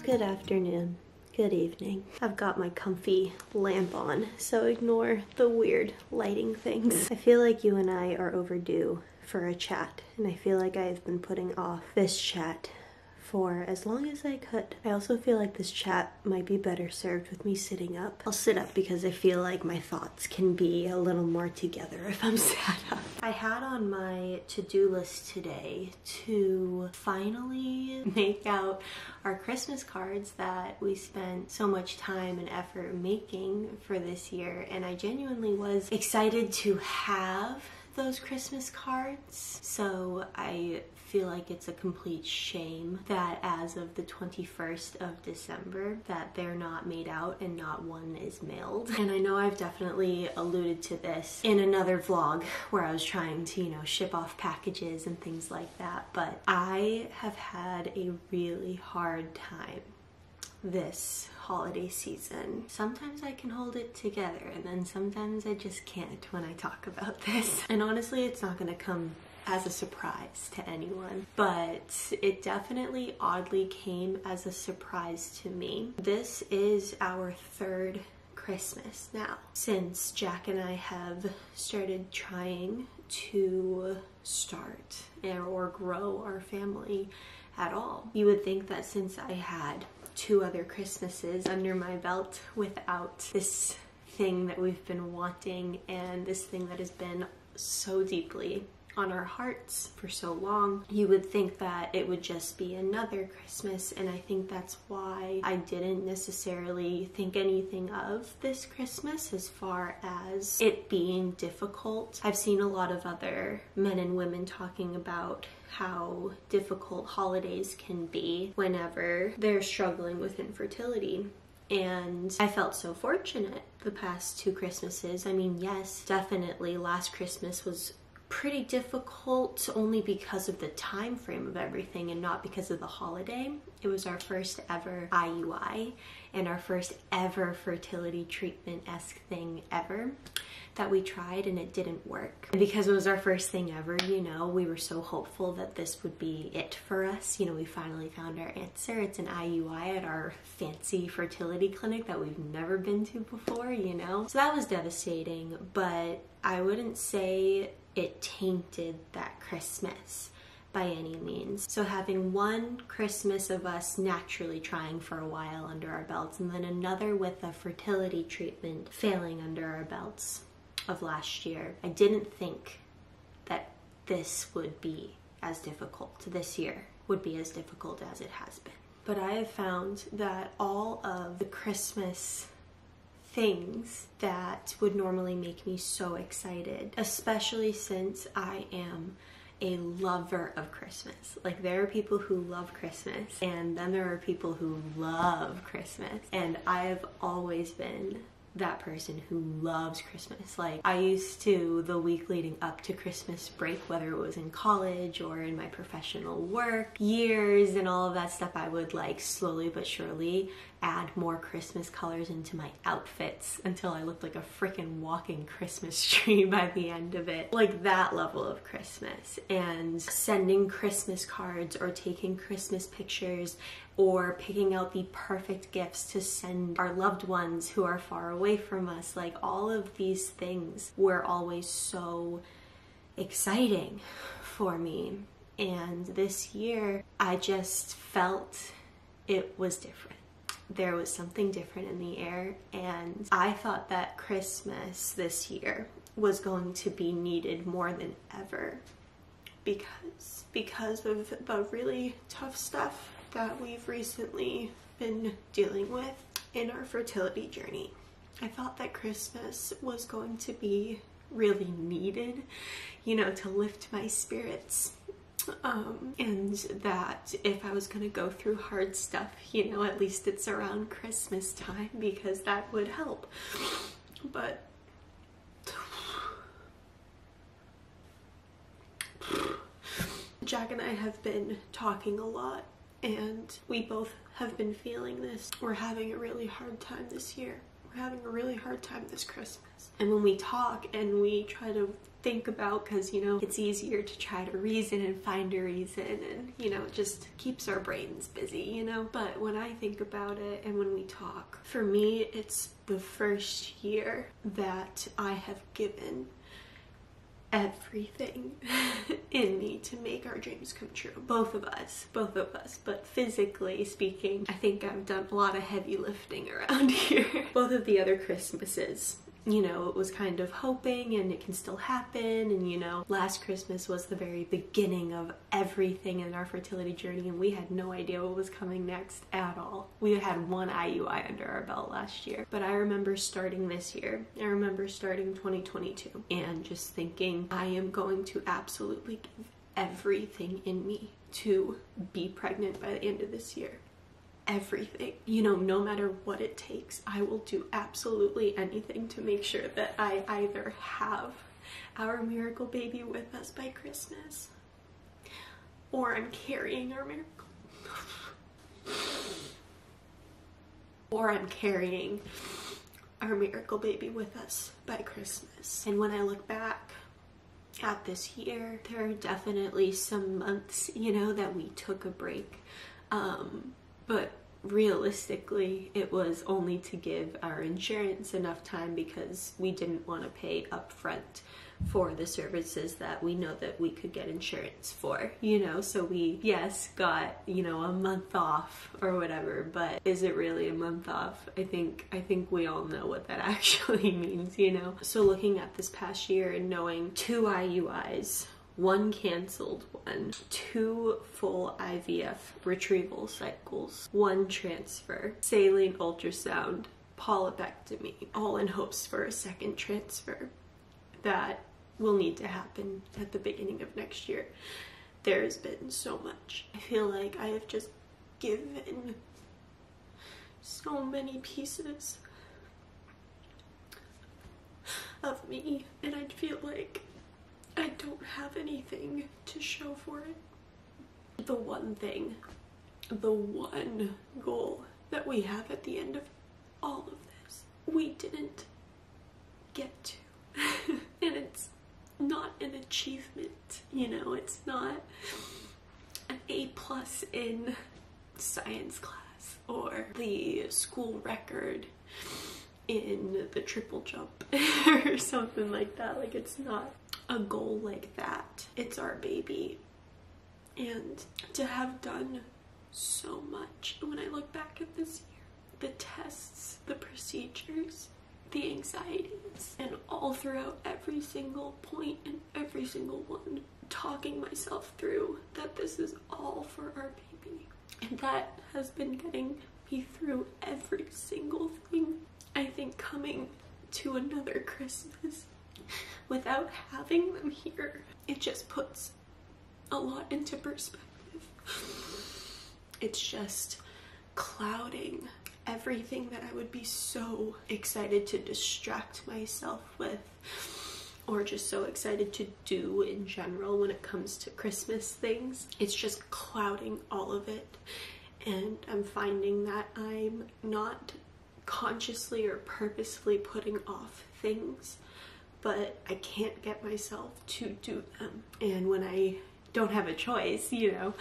Good afternoon. Good evening. I've got my comfy lamp on, so ignore the weird lighting things. I feel like you and I are overdue for a chat, and I feel like I've been putting off this chat for as long as I could. I also feel like this chat might be better served with me sitting up. I'll sit up because I feel like my thoughts can be a little more together if I'm sat up. I had on my to-do list today to finally make out our Christmas cards that we spent so much time and effort making for this year, and I genuinely was excited to have those Christmas cards. So I feel like it's a complete shame that as of the 21st of December that they're not made out and not one is mailed. And I know I've definitely alluded to this in another vlog where I was trying to, ship off packages and things like that, but I have had a really hard time this holiday season. Sometimes I can hold it together, and then sometimes I just can't when I talk about this. And honestly, it's not gonna come as a surprise to anyone, but it definitely oddly came as a surprise to me. This is our third Christmas now since Jack and I have started trying to start or grow our family at all. You would think that since I had 2 other Christmases under my belt without this thing that we've been wanting and this thing that has been so deeply on our hearts for so long, you would think that it would just be another Christmas, and I think that's why I didn't necessarily think anything of this Christmas as far as it being difficult. I've seen a lot of other men and women talking about how difficult holidays can be whenever they're struggling with infertility. And I felt so fortunate the past 2 Christmases. I mean, yes, definitely last Christmas was pretty difficult only because of the time frame of everything and not because of the holiday. It was our first ever IUI and our first ever fertility treatment-esque thing ever that we tried, and it didn't work. And because it was our first thing ever, we were so hopeful that this would be it for us. We finally found our answer. It's an IUI at our fancy fertility clinic that we've never been to before, So that was devastating, but I wouldn't say it tainted that Christmas by any means. So having one Christmas of us naturally trying for a while under our belts, and then another with a fertility treatment failing under our belts of last year, I didn't think that this would be as difficult. This year would be as difficult as it has been. But I have found that all of the Christmas things that would normally make me so excited, especially since I am a lover of Christmas. Like, there are people who love Christmas, and then there are people who love Christmas, and I've always been that person who loves Christmas. Like, I used to, the week leading up to Christmas break, whether it was in college or in my professional work years and all of that stuff, I would slowly but surely add more Christmas colors into my outfits until I looked like a freaking walking Christmas tree by the end of it. Like, that level of Christmas. And sending Christmas cards or taking Christmas pictures or picking out the perfect gifts to send our loved ones who are far away from us. Like, all of these things were always so exciting for me. And this year, I just felt it was different. There was something different in the air, and I thought that Christmas this year was going to be needed more than ever because of the really tough stuff that we've recently been dealing with in our fertility journey. I thought that Christmas was going to be really needed, to lift my spirits. And that if I was going to go through hard stuff, at least it's around Christmas time, because that would help. But Jack and I have been talking a lot, and we both have been feeling this. We're having a really hard time this year. We're having a really hard time this Christmas. And when we talk and we try to think about, because, you know, it's easier to try to reason and find a reason, and, you know, it just keeps our brains busy, you know. But when I think about it and when we talk, for me, it's the first year that I have given everything in me to make our dreams come true. Both of us, but physically speaking, I think I've done a lot of heavy lifting around here. Both of the other Christmases, you know, it was kind of hoping and it can still happen, and, you know, last Christmas was the very beginning of everything in our fertility journey, and we had no idea what was coming next at all. We had one IUI under our belt last year, but I remember starting this year, I remember starting 2022, and just thinking, I am going to absolutely give everything in me to be pregnant by the end of this year. Everything, you know, no matter what it takes, I will do absolutely anything to make sure that I either have our miracle baby with us by Christmas, or I'm carrying our miracle, or I'm carrying our miracle baby with us by Christmas. And when I look back at this year, there are definitely some months, you know, that we took a break, but realistically, it was only to give our insurance enough time, because we didn't want to pay upfront for the services that we know that we could get insurance for, you know. So we, yes, got, you know, a month off or whatever, but is it really a month off? I think we all know what that actually means, you know. So looking at this past year and knowing 2 IUIs, 1 canceled one, 2 full IVF retrieval cycles, 1 transfer, saline ultrasound, polypectomy, all in hopes for a second transfer that will need to happen at the beginning of next year. There's been so much. I feel like I have just given so many pieces of me, and I feel like I don't have anything to show for it. The one thing, the one goal that we have at the end of all of this, we didn't get to. And it's not an achievement, you know, it's not an A+ in science class or the school record in the triple jump or something like that. Like, it's not a goal like that. It's our baby. And to have done so much, when I look back at this year, the tests, the procedures, the anxieties, and all throughout every single point and every single one, talking myself through that this is all for our baby. And that has been getting me through every single thing. I think coming to another Christmas without having them here, it just puts a lot into perspective. It's just clouding everything that I would be so excited to distract myself with, or just so excited to do in general when it comes to Christmas things. It's just clouding all of it, and I'm finding that I'm not consciously or purposefully putting off things, but I can't get myself to do them. And when I don't have a choice, you know,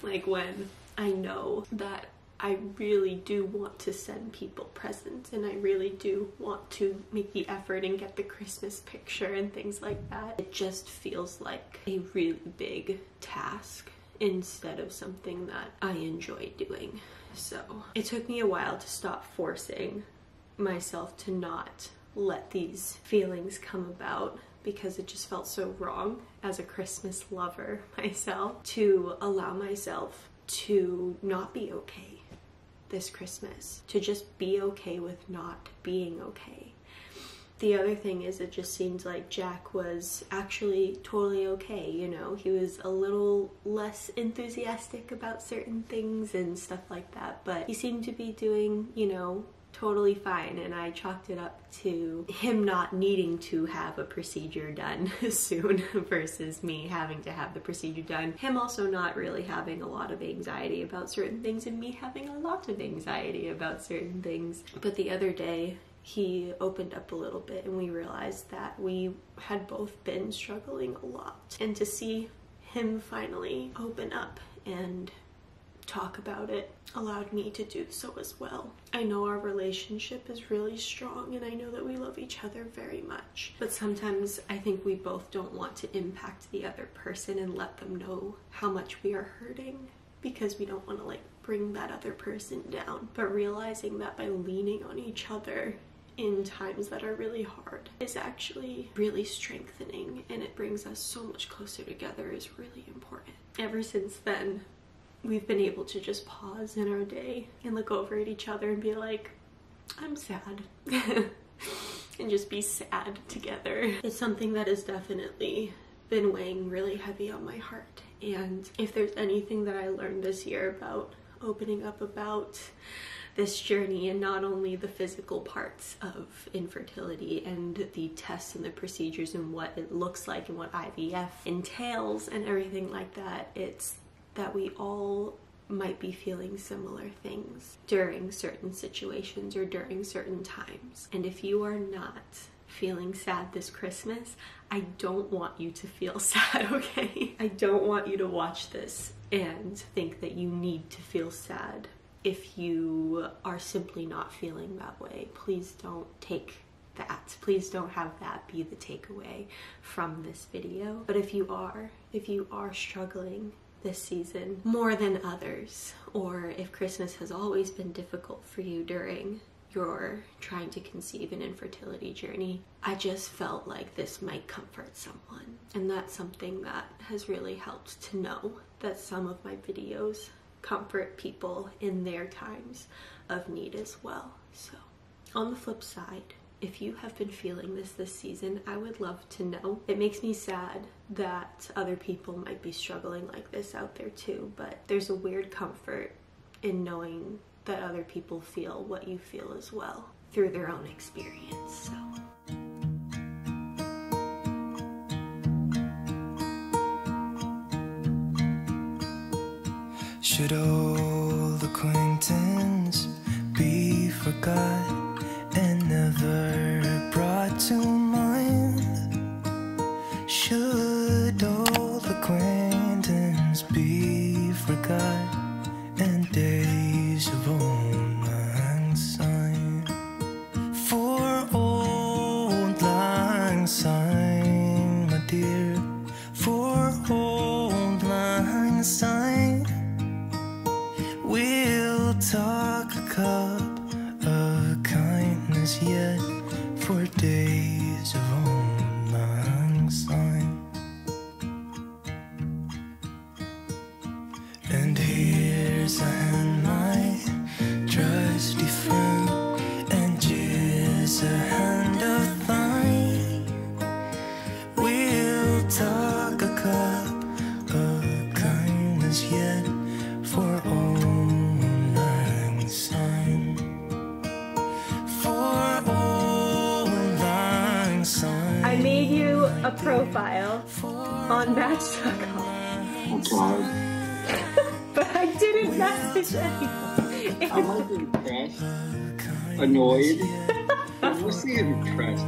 like when I know that I really do want to send people presents, and I really do want to make the effort and get the Christmas picture and things like that, it just feels like a really big task instead of something that I enjoy doing. So it took me a while to stop forcing myself to not let these feelings come about, because it just felt so wrong as a Christmas lover myself to allow myself to not be okay this Christmas, to just be okay with not being okay. The other thing is, it just seems like Jack was actually totally okay, you know. He was a little less enthusiastic about certain things and stuff like that, but he seemed to be doing, you know, totally fine, and I chalked it up to him not needing to have a procedure done soon versus me having to have the procedure done. Him also not really having a lot of anxiety about certain things, and me having a lot of anxiety about certain things. But the other day, he opened up a little bit and we realized that we had both been struggling a lot. And to see him finally open up and talk about it allowed me to do so as well. I know our relationship is really strong and I know that we love each other very much, but sometimes I think we both don't want to impact the other person and let them know how much we are hurting, because we don't want to like bring that other person down. But realizing that by leaning on each other in times that are really hard is actually really strengthening, and it brings us so much closer together, is really important. Ever since then, we've been able to just pause in our day and look over at each other and be like, I'm sad. And just be sad together. It's something that has definitely been weighing really heavy on my heart. And if there's anything that I learned this year about opening up about this journey, and not only the physical parts of infertility and the tests and the procedures and what it looks like and what IVF entails and everything like that, it's that we all might be feeling similar things during certain situations or during certain times. And if you are not feeling sad this Christmas, I don't want you to feel sad, okay? I don't want you to watch this and think that you need to feel sad if you are simply not feeling that way. Please don't take that. Please don't have that be the takeaway from this video. But if you are struggling this season more than others, or if Christmas has always been difficult for you during your trying to conceive an infertility journey, I just felt like this might comfort someone. And that's something that has really helped, to know that some of my videos comfort people in their times of need as well. So on the flip side, if you have been feeling this season, I would love to know. It makes me sad that other people might be struggling like this out there too, but there's a weird comfort in knowing that other people feel what you feel as well through their own experience. So. Should old acquaintance be forgot and never brought to mind? Should old acquaintance be forgot and days of old lang syne? For old lang syne, my dear, for old lang syne, we'll talk a cup of kindness yet, for days of old lang syne. And here's a hand, my trusty friend, and here's a hand of thine. We'll talk a cup of kindness yet, for old lang syne. For old lang syne. I made you a profile on Match.com. But I didn't message anyone. I'm like impressed, annoyed, I'm mostly impressed.